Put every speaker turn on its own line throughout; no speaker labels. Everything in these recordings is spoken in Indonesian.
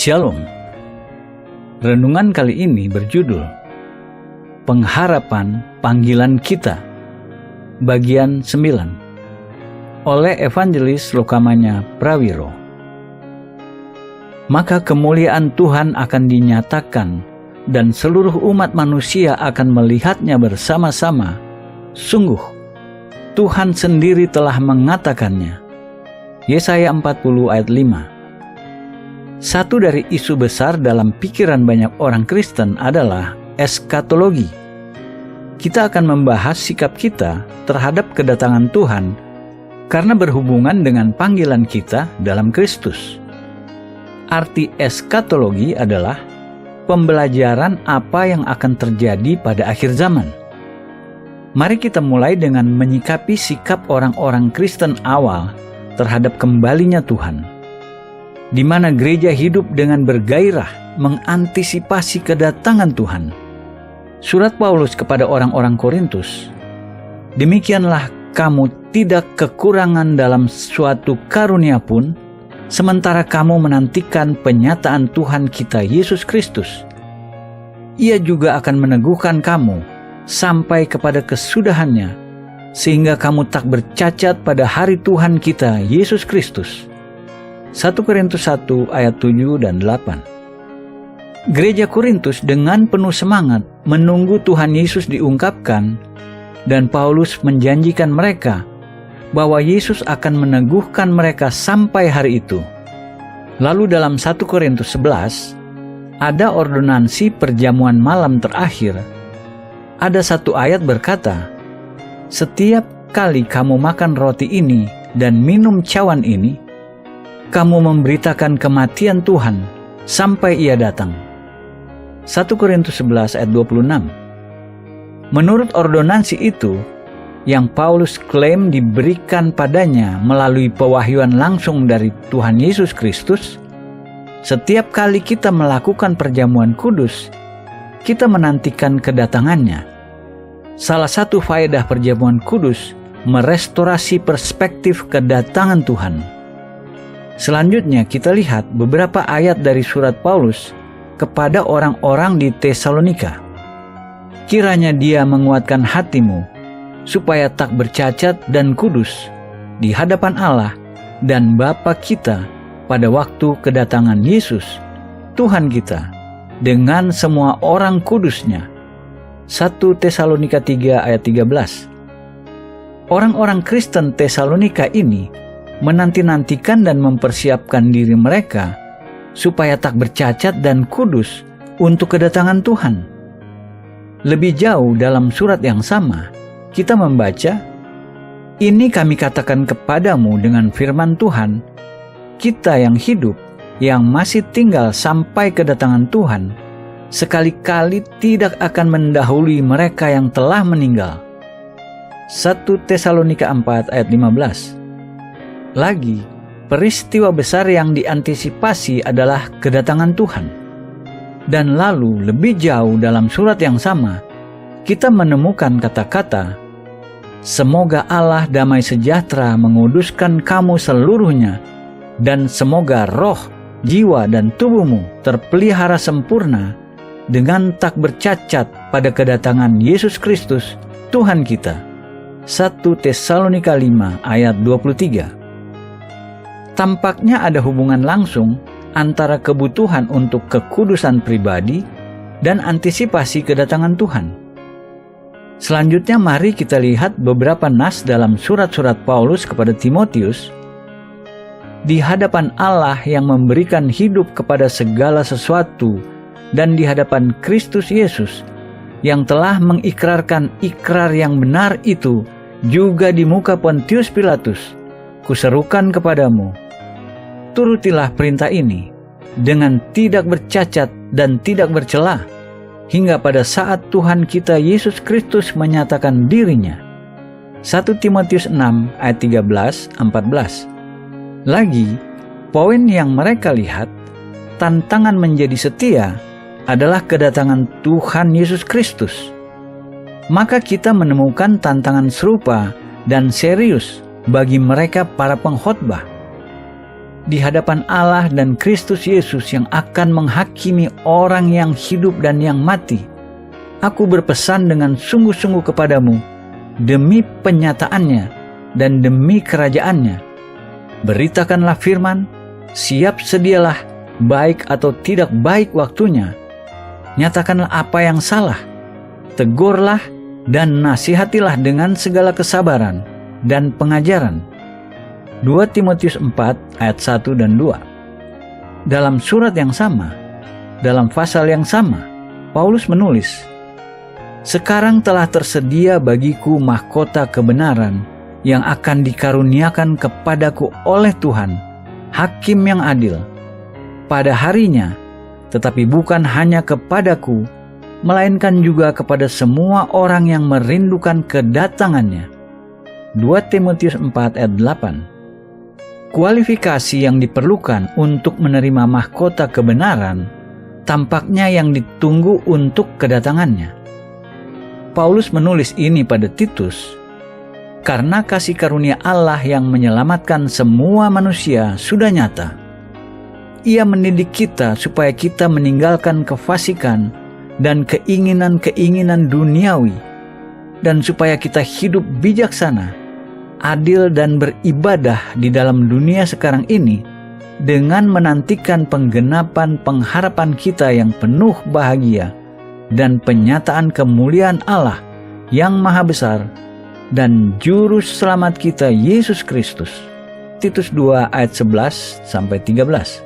Shalom. Renungan kali ini berjudul Pengharapan Panggilan Kita, bagian 9, oleh Evangelis Lokamanya Prawiro. Maka kemuliaan Tuhan akan dinyatakan dan seluruh umat manusia akan melihatnya bersama-sama. Sungguh, Tuhan sendiri telah mengatakannya. Yesaya 40 ayat 5. Satu dari isu besar dalam pikiran banyak orang Kristen adalah eskatologi. Kita akan membahas sikap kita terhadap kedatangan Tuhan karena berhubungan dengan panggilan kita dalam Kristus. Arti eskatologi adalah pembelajaran apa yang akan terjadi pada akhir zaman. Mari kita mulai dengan menyikapi sikap orang-orang Kristen awal terhadap kembalinya Tuhan, di mana gereja hidup dengan bergairah mengantisipasi kedatangan Tuhan. Surat Paulus kepada orang-orang Korintus, demikianlah kamu tidak kekurangan dalam suatu karunia pun, sementara kamu menantikan penyataan Tuhan kita Yesus Kristus. Ia juga akan meneguhkan kamu sampai kepada kesudahannya, sehingga kamu tak bercacat pada hari Tuhan kita Yesus Kristus. 1 Korintus 1 ayat 7 dan 8. Gereja Korintus dengan penuh semangat menunggu Tuhan Yesus diungkapkan, dan Paulus menjanjikan mereka bahwa Yesus akan meneguhkan mereka sampai hari itu. Lalu dalam 1 Korintus 11 ada ordonansi perjamuan malam terakhir. Ada satu ayat berkata, "Setiap kali kamu makan roti ini dan minum cawan ini, kamu memberitakan kematian Tuhan sampai Ia datang." 1 Korintus 11 ayat 26. Menurut ordonansi itu, yang Paulus klaim diberikan padanya melalui pewahyuan langsung dari Tuhan Yesus Kristus, setiap kali kita melakukan perjamuan kudus, kita menantikan kedatangannya. Salah satu faedah perjamuan kudus merestorasi perspektif kedatangan Tuhan. Selanjutnya kita lihat beberapa ayat dari surat Paulus kepada orang-orang di Tesalonika. Kiranya Dia menguatkan hatimu supaya tak bercacat dan kudus di hadapan Allah dan Bapa kita pada waktu kedatangan Yesus, Tuhan kita, dengan semua orang kudusnya. 1 Tesalonika 3 ayat 13. Orang-orang Kristen Tesalonika ini menanti-nantikan dan mempersiapkan diri mereka supaya tak bercacat dan kudus untuk kedatangan Tuhan. Lebih jauh dalam surat yang sama, kita membaca, "Ini kami katakan kepadamu dengan firman Tuhan, kita yang hidup, yang masih tinggal sampai kedatangan Tuhan, sekali-kali tidak akan mendahului mereka yang telah meninggal." 1 Tesalonika 4 ayat 15. Lagi, peristiwa besar yang diantisipasi adalah kedatangan Tuhan. Dan lalu lebih jauh dalam surat yang sama, kita menemukan kata-kata, "Semoga Allah damai sejahtera menguduskan kamu seluruhnya, dan semoga roh, jiwa, dan tubuhmu terpelihara sempurna dengan tak bercacat pada kedatangan Yesus Kristus, Tuhan kita." 1 Tesalonika 5 ayat 23. Tampaknya ada hubungan langsung antara kebutuhan untuk kekudusan pribadi dan antisipasi kedatangan Tuhan. Selanjutnya mari kita lihat beberapa nas dalam surat-surat Paulus kepada Timotius. Di hadapan Allah yang memberikan hidup kepada segala sesuatu dan di hadapan Kristus Yesus yang telah mengikrarkan ikrar yang benar itu juga di muka Pontius Pilatus, kuserukan kepadamu, turutilah perintah ini dengan tidak bercacat dan tidak bercela, hingga pada saat Tuhan kita Yesus Kristus menyatakan dirinya. 1 Timotius 6 ayat 13-14. Lagi, poin yang mereka lihat, tantangan menjadi setia, adalah kedatangan Tuhan Yesus Kristus. Maka kita menemukan tantangan serupa dan serius bagi mereka para pengkhotbah. di hadapan Allah dan Kristus Yesus yang akan menghakimi orang yang hidup dan yang mati, aku berpesan dengan sungguh-sungguh kepadamu, demi penyataannya dan demi kerajaannya. Beritakanlah firman, siap sedialah, baik atau tidak baik waktunya. Nyatakanlah apa yang salah, tegurlah dan nasihatilah dengan segala kesabaran dan pengajaran. 2 Timotius 4 ayat 1 dan 2. Dalam surat yang sama, dalam pasal yang sama, Paulus menulis, "Sekarang telah tersedia bagiku mahkota kebenaran yang akan dikaruniakan kepadaku oleh Tuhan, Hakim yang adil, pada harinya, tetapi bukan hanya kepadaku, melainkan juga kepada semua orang yang merindukan kedatangannya." 2 Timotius 4 ayat 8. Kualifikasi yang diperlukan untuk menerima mahkota kebenaran tampaknya yang ditunggu untuk kedatangannya. Paulus menulis ini pada Titus, karena kasih karunia Allah yang menyelamatkan semua manusia sudah nyata. Ia mendidik kita supaya kita meninggalkan kefasikan dan keinginan-keinginan duniawi, dan supaya kita hidup bijaksana, adil dan beribadah di dalam dunia sekarang ini dengan menantikan penggenapan pengharapan kita yang penuh bahagia dan penyataan kemuliaan Allah yang maha besar dan juru selamat kita Yesus Kristus. Titus 2 ayat 11-13.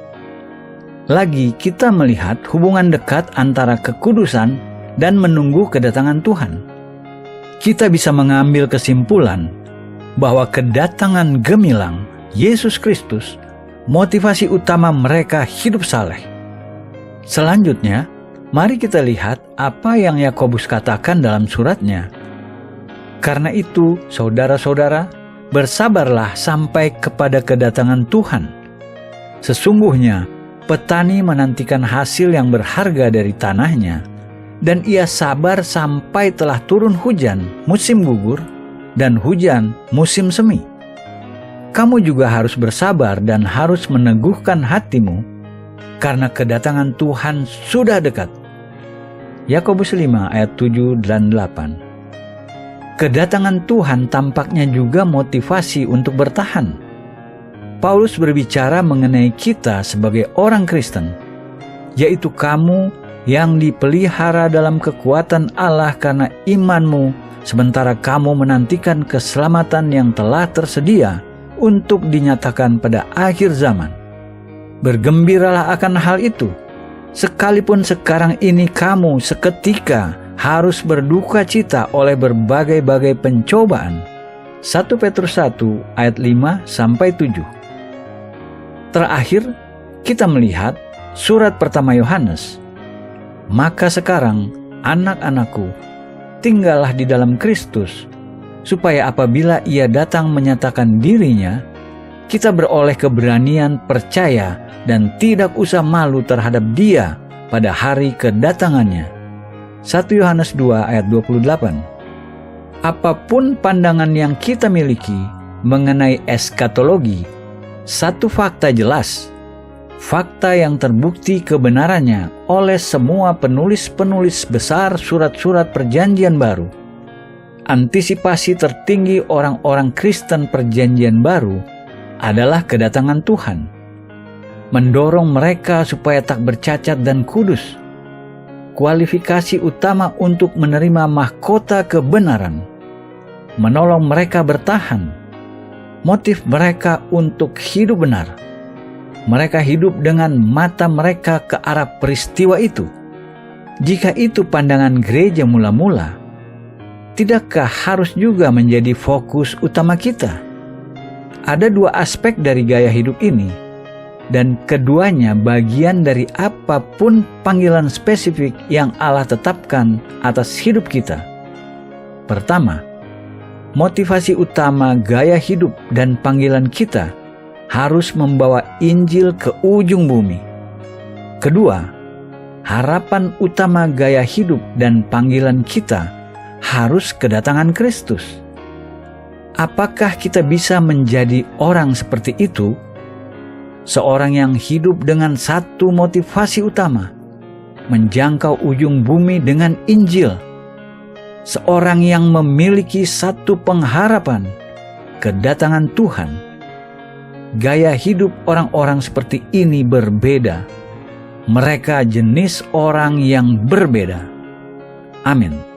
Lagi kita melihat hubungan dekat antara kekudusan dan menunggu kedatangan Tuhan. Kita bisa mengambil kesimpulan bahwa kedatangan gemilang Yesus Kristus motivasi utama mereka hidup saleh. Selanjutnya, mari kita lihat apa yang Yakobus katakan dalam suratnya. Karena itu, saudara-saudara, bersabarlah sampai kepada kedatangan Tuhan. Sesungguhnya, petani menantikan hasil yang berharga dari tanahnya, dan ia sabar sampai telah turun hujan musim gugur dan hujan musim semi. Kamu juga harus bersabar dan harus meneguhkan hatimu, karena kedatangan Tuhan sudah dekat. Yakobus 5 ayat 7 dan 8. Kedatangan Tuhan tampaknya juga motivasi untuk bertahan. Paulus berbicara mengenai kita sebagai orang Kristen, yaitu kamu yang dipelihara dalam kekuatan Allah karena imanmu, sementara kamu menantikan keselamatan yang telah tersedia untuk dinyatakan pada akhir zaman. Bergembiralah akan hal itu, sekalipun sekarang ini kamu seketika harus berduka cita oleh berbagai-bagai pencobaan. 1 Petrus 1 ayat 5-7. Terakhir, kita melihat surat pertama Yohanes. Maka sekarang, anak-anakku, tinggallah di dalam Kristus, supaya apabila ia datang menyatakan dirinya, kita beroleh keberanian percaya dan tidak usah malu terhadap dia pada hari kedatangannya. 1 Yohanes 2 ayat 28. Apapun pandangan yang kita miliki mengenai eskatologi, satu fakta jelas, fakta yang terbukti kebenarannya oleh semua penulis-penulis besar surat-surat perjanjian baru. Antisipasi tertinggi orang-orang Kristen perjanjian baru adalah kedatangan Tuhan, mendorong mereka supaya tak bercacat dan kudus. Kualifikasi utama untuk menerima mahkota kebenaran, menolong mereka bertahan, motif mereka untuk hidup benar. Mereka hidup dengan mata mereka ke arah peristiwa itu. Jika itu pandangan gereja mula-mula, tidakkah harus juga menjadi fokus utama kita? Ada dua aspek dari gaya hidup ini, dan keduanya bagian dari apapun panggilan spesifik yang Allah tetapkan atas hidup kita. Pertama, motivasi utama gaya hidup dan panggilan kita harus membawa Injil ke ujung bumi. Kedua, harapan utama gaya hidup dan panggilan kita harus kedatangan Kristus. Apakah kita bisa menjadi orang seperti itu? seorang yang hidup dengan satu motivasi utama, menjangkau ujung bumi dengan Injil, seorang yang memiliki satu pengharapan, kedatangan Tuhan. Gaya hidup orang-orang seperti ini berbeda. Mereka jenis orang yang berbeda. Amin.